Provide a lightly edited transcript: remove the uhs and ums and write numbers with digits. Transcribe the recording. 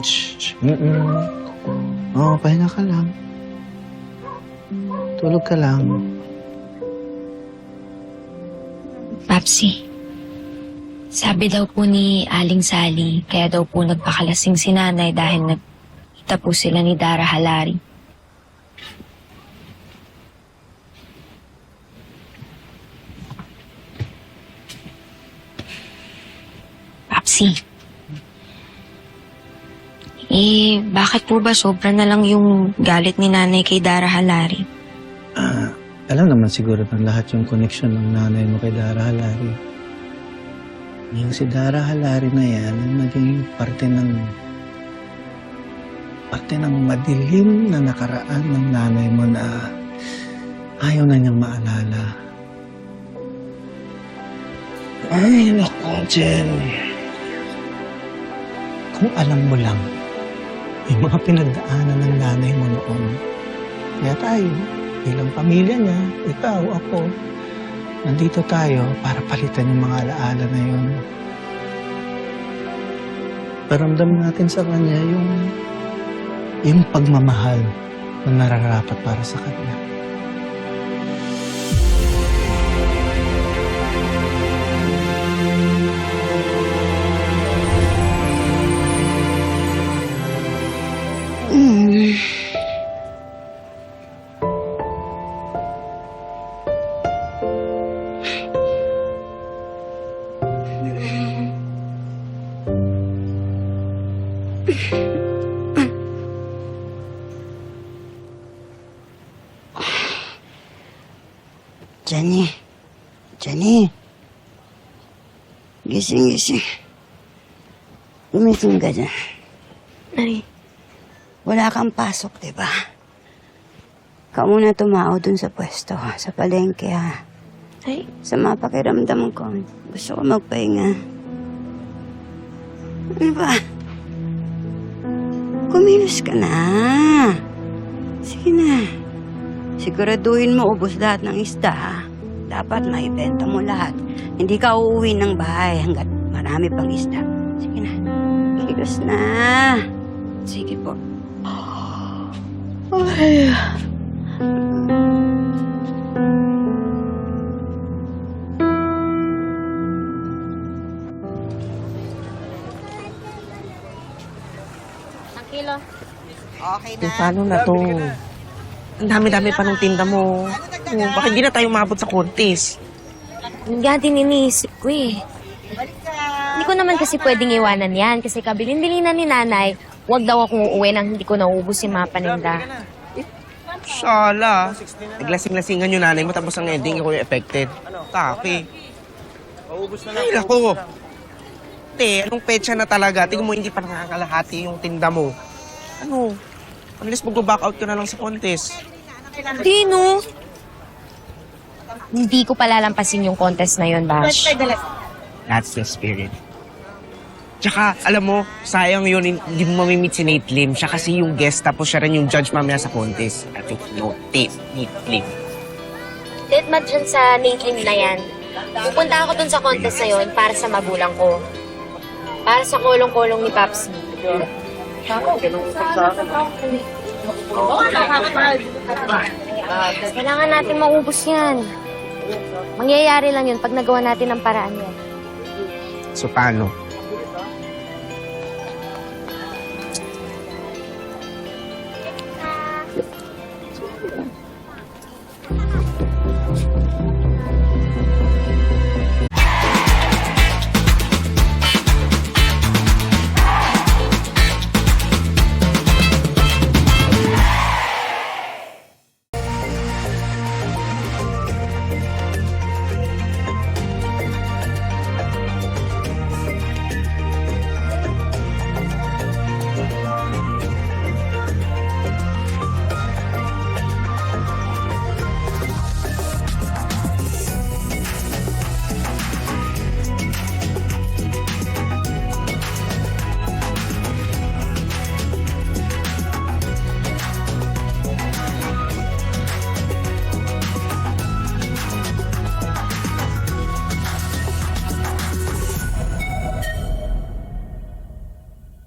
Shh. Oo, pahinga ka lang. Tulog ka lang. Papsi, sabi daw po ni Aling Sally, kaya daw po nagpakalasing si nanay dahil nagkita po sila ni Dara Halari. Papsi, bakit po ba sobra na lang yung galit ni nanay kay Dara Halari? Alam naman siguro ng lahat yung connection ng nanay mo kay Dara Halari. Yung si Dara Halari na yan, naging parte ng madilim na nakaraan ng nanay mo na ayaw na niyang maalala. Ay, naku, Jen. Kung alam mo lang, yung mga pinagdaanan ng nanay mo noon, kaya tayo, bilang pamilya niya, ikaw, ako, nandito tayo para palitan yung mga alaala na yun. Paramdam natin sa kanya yung pagmamahal na nararapat para sa kanya. Jenny. Gising. Gumising ka dyan. Ay, Wala kang pasok, diba? Ikaw muna tumao dun sa pwesto, sa palengke, ha? ay, Sa pakiramdam ko, gusto ko magpahinga. Ano ba? Kumilos ka na. Sige na. Siguraduhin mo ubos lahat ng isda, ha? Dapat maibenta mo lahat. Hindi ka uuwi ng bahay hanggat marami pang isda. Sige na. Kilos na. sige po. Ay. Paano na to? Ang dami-dami pa ng tinda mo. Bakit di na tayo umabot sa contest? Nga din iniisip ko eh. Hindi ko naman kasi pwedeng iwanan yan kasi kabilin-bilinan ni nanay, wag daw akong uuwi nang hindi ko naubos yung mga paninda. Sala. Naglasing-lasingan yung nanay mo tapos ang ending ako yung affected. Taki. Ay, lako. Te, anong petsa na talaga? Tingnan mo, hindi pa nakakalahati yung tinda mo. Ano? Unless mag-back out ka na lang sa contest. Hindi, no? Hindi ko palalampasin yung contest na yun, Bash. That's the spirit. Tsaka, alam mo, sayang yun, hindi mo mamimit si Nate Lim. Siya kasi yung guest, tapos siya rin yung judge mamaya sa contest. At no, Nate Lim. Dead mat dyan sa Nate Lim na yan. Pupunta ako dun sa contest na yun para sa magulang ko. Para sa kolong-kolong ni Papsi. Kailangan natin maubos yan. Mangyayari lang yun pag nagawa natin ang paraan yan. So, paano?